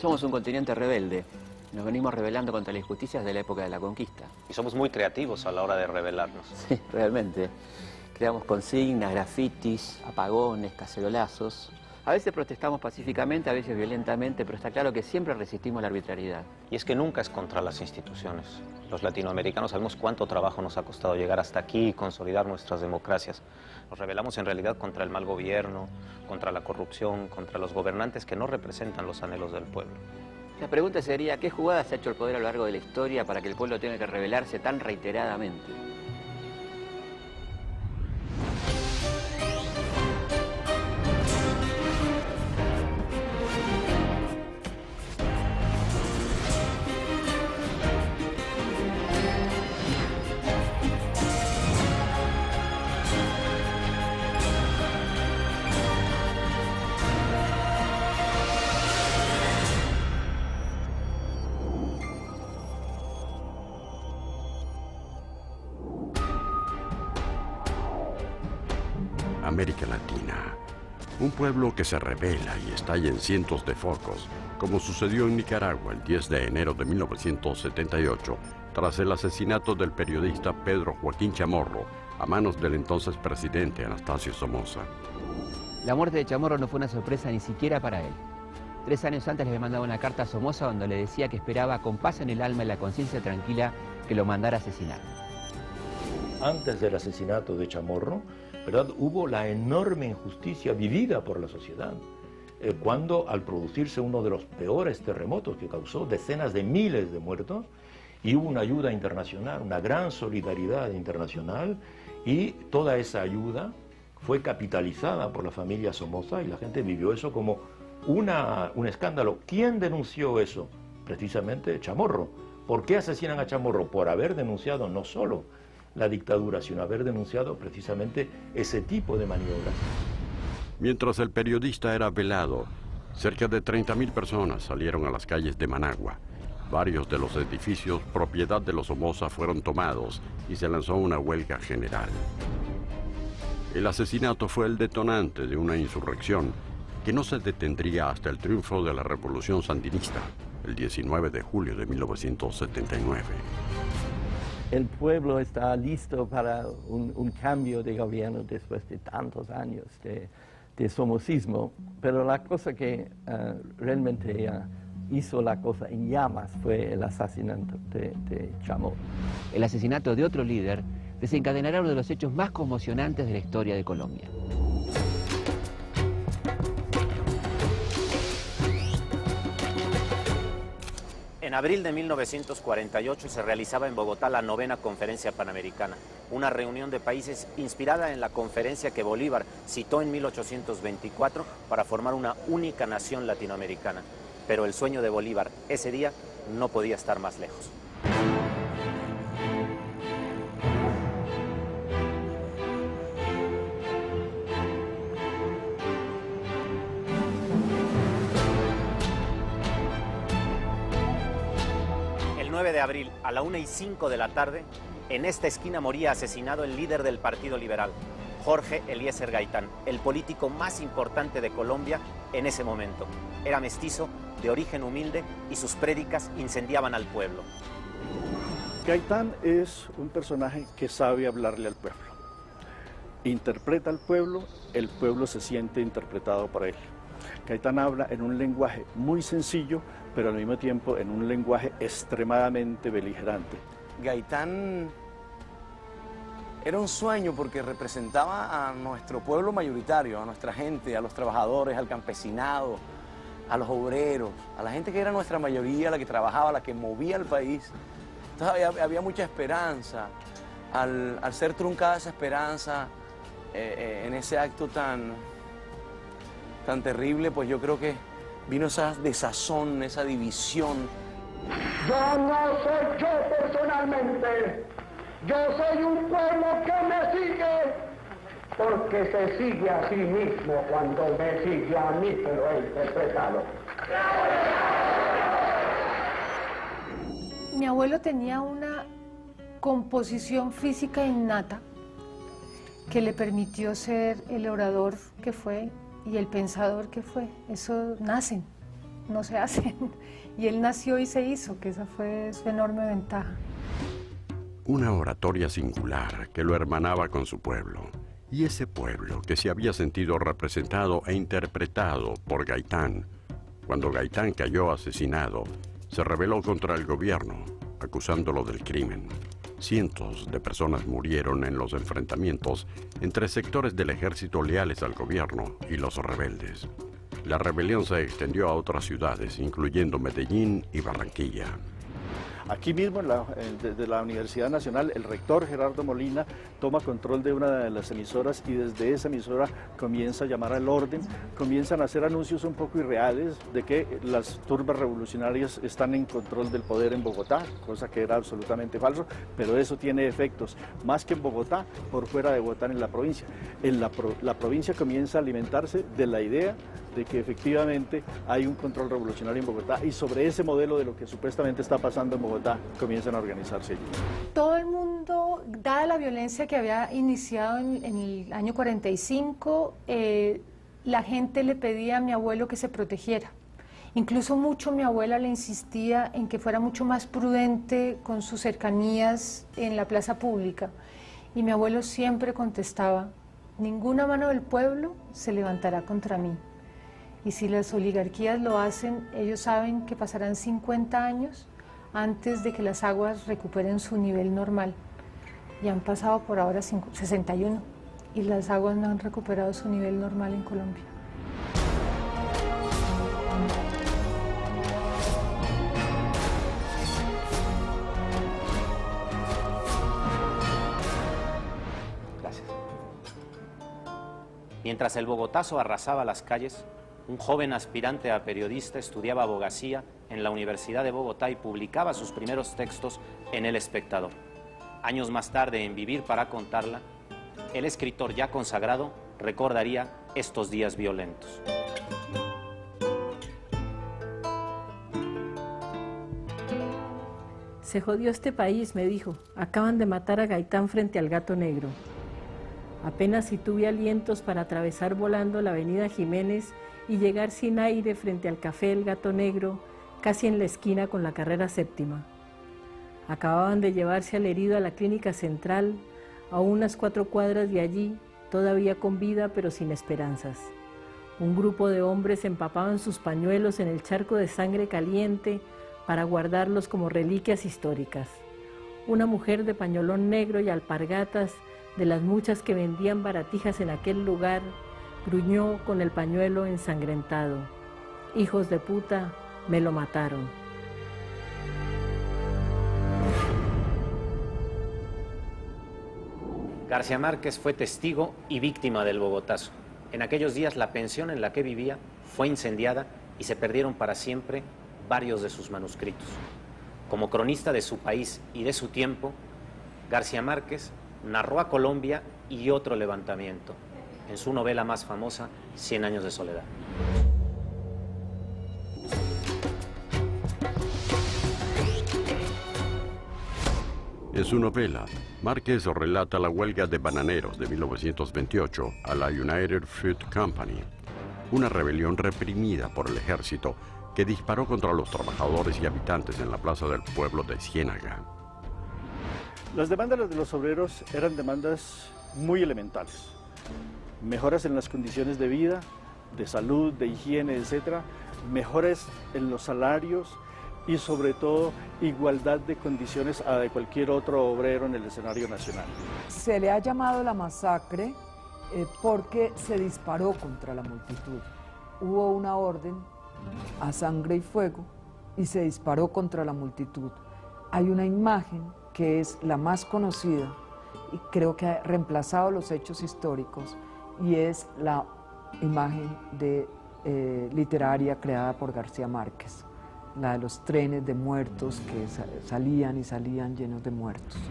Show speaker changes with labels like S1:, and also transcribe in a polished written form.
S1: Somos un continente rebelde. Nos venimos rebelando contra las injusticias de la época de la conquista.
S2: Y somos muy creativos a la hora de rebelarnos.
S1: Sí, realmente. Creamos consignas, grafitis, apagones, cacerolazos. A veces protestamos pacíficamente, a veces violentamente, pero está claro que siempre resistimos la arbitrariedad.
S2: Y es que nunca es contra las instituciones. Los latinoamericanos sabemos cuánto trabajo nos ha costado llegar hasta aquí y consolidar nuestras democracias. Nos rebelamos en realidad contra el mal gobierno, contra la corrupción, contra los gobernantes que no representan los anhelos del pueblo.
S1: La pregunta sería, ¿qué jugadas ha hecho el poder a lo largo de la historia para que el pueblo tenga que rebelarse tan reiteradamente?
S3: América Latina, un pueblo que se revela y estalla en cientos de focos, como sucedió en Nicaragua el 10 de enero de 1978, tras el asesinato del periodista Pedro Joaquín Chamorro a manos del entonces presidente Anastasio Somoza.
S1: La muerte de Chamorro no fue una sorpresa ni siquiera para él. 3 años antes le había mandado una carta a Somoza donde le decía que esperaba con paz en el alma y la conciencia tranquila que lo mandara a asesinar.
S4: Antes del asesinato de Chamorro, ¿verdad?, hubo la enorme injusticia vivida por la sociedad. Cuando al producirse uno de los peores terremotos que causó decenas de miles de muertos, y hubo una ayuda internacional, una gran solidaridad internacional, y toda esa ayuda fue capitalizada por la familia Somoza y la gente vivió eso como un escándalo. ¿Quién denunció eso? Precisamente Chamorro. ¿Por qué asesinan a Chamorro? Por haber denunciado no solo la dictadura, sino haber denunciado precisamente ese tipo de maniobras.
S3: Mientras el periodista era velado, cerca de 30.000 personas salieron a las calles de Managua. Varios de los edificios propiedad de los Somoza fueron tomados y se lanzó una huelga general. El asesinato fue el detonante de una insurrección que no se detendría hasta el triunfo de la Revolución Sandinista, el 19 de julio de 1979.
S5: El pueblo está listo para un cambio de gobierno después de tantos años de somocismo, pero la cosa que realmente hizo la cosa en llamas fue el asesinato de Chamorro.
S1: El asesinato de otro líder desencadenará uno de los hechos más conmocionantes de la historia de Colombia.
S2: En abril de 1948 se realizaba en Bogotá la 9ª Conferencia Panamericana, una reunión de países inspirada en la conferencia que Bolívar citó en 1824 para formar una única nación latinoamericana. Pero el sueño de Bolívar ese día no podía estar más lejos. El 9 de abril, a la 1:05 de la tarde, en esta esquina moría asesinado el líder del Partido Liberal, Jorge Eliezer Gaitán, el político más importante de Colombia en ese momento. Era mestizo, de origen humilde, y sus prédicas incendiaban al pueblo.
S6: Gaitán es un personaje que sabe hablarle al pueblo. Interpreta al pueblo, el pueblo se siente interpretado por él. Gaitán habla en un lenguaje muy sencillo, pero al mismo tiempo en un lenguaje extremadamente beligerante.
S7: Gaitán era un sueño porque representaba a nuestro pueblo mayoritario, a nuestra gente, a los trabajadores, al campesinado, a los obreros, a la gente que era nuestra mayoría, la que trabajaba, la que movía el país. Entonces había mucha esperanza. Al ser truncada esa esperanza en ese acto tan terrible, pues yo creo que vino esa desazón, esa división.
S8: Yo no soy yo personalmente, yo soy un pueblo que me sigue, porque se sigue a sí mismo cuando me sigue a mí, pero he interpretado.
S9: Mi abuelo tenía una composición física innata que le permitió ser el orador que fue y el pensador que fue. Eso nacen. no se hacen. Y él nació y se hizo, que esa fue su enorme ventaja.
S3: Una oratoria singular que lo hermanaba con su pueblo. Y ese pueblo que se había sentido representado e interpretado por Gaitán. Cuando Gaitán cayó asesinado, se rebeló contra el gobierno, acusándolo del crimen. Cientos de personas murieron en los enfrentamientos entre sectores del ejército leales al gobierno y los rebeldes. La rebelión se extendió a otras ciudades, incluyendo Medellín y Barranquilla.
S6: Aquí mismo, desde la Universidad Nacional, el rector Gerardo Molina toma control de una de las emisoras y desde esa emisora comienza a llamar al orden, comienzan a hacer anuncios un poco irreales de que las turbas revolucionarias están en control del poder en Bogotá, cosa que era absolutamente falso, pero eso tiene efectos, más que en Bogotá, por fuera de Bogotá en la provincia. La provincia comienza a alimentarse de la idea de que efectivamente hay un control revolucionario en Bogotá y sobre ese modelo de lo que supuestamente está pasando en Bogotá comienzan a organizarse allí.
S9: Todo el mundo, dada la violencia que había iniciado en el año 45, la gente le pedía a mi abuelo que se protegiera. Incluso mucho mi abuela le insistía en que fuera mucho más prudente con sus cercanías en la plaza pública. Y mi abuelo siempre contestaba, ninguna mano del pueblo se levantará contra mí. Y si las oligarquías lo hacen, ellos saben que pasarán 50 años antes de que las aguas recuperen su nivel normal. Y han pasado por ahora 61 y las aguas no han recuperado su nivel normal en Colombia.
S2: Gracias. Mientras el Bogotazo arrasaba las calles, un joven aspirante a periodista estudiaba abogacía en la Universidad de Bogotá y publicaba sus primeros textos en El Espectador. Años más tarde, en Vivir para contarla, el escritor ya consagrado recordaría estos días violentos.
S10: Se jodió este país, me dijo. Acaban de matar a Gaitán frente al Gato Negro. Apenas si tuve alientos para atravesar volando la avenida Jiménez y llegar sin aire frente al café El Gato Negro, casi en la esquina con la carrera 7ª. Acababan de llevarse al herido a la clínica central, a unas 4 cuadras de allí, todavía con vida pero sin esperanzas. Un grupo de hombres empapaban sus pañuelos en el charco de sangre caliente para guardarlos como reliquias históricas. Una mujer de pañolón negro y alpargatas, de las muchas que vendían baratijas en aquel lugar, gruñó con el pañuelo ensangrentado. Hijos de puta, me lo mataron.
S2: García Márquez fue testigo y víctima del Bogotazo. En aquellos días la pensión en la que vivía fue incendiada y se perdieron para siempre varios de sus manuscritos. Como cronista de su país y de su tiempo, García Márquez narró a Colombia y otro levantamiento en su novela más famosa, 100 años de soledad.
S3: En su novela, Márquez relata la huelga de bananeros de 1928 a la United Fruit Company, una rebelión reprimida por el ejército que disparó contra los trabajadores y habitantes en la plaza del pueblo de Ciénaga.
S6: Las demandas de los obreros eran demandas muy elementales. Mejoras en las condiciones de vida, de salud, de higiene, etc. Mejoras en los salarios y sobre todo igualdad de condiciones a de cualquier otro obrero en el escenario nacional.
S11: Se le ha llamado la masacre porque se disparó contra la multitud. Hubo una orden a sangre y fuego y se disparó contra la multitud. Hay una imagen que es la más conocida y creo que ha reemplazado los hechos históricos y es la imagen literaria creada por García Márquez, la de los trenes de muertos que salían y salían llenos de muertos.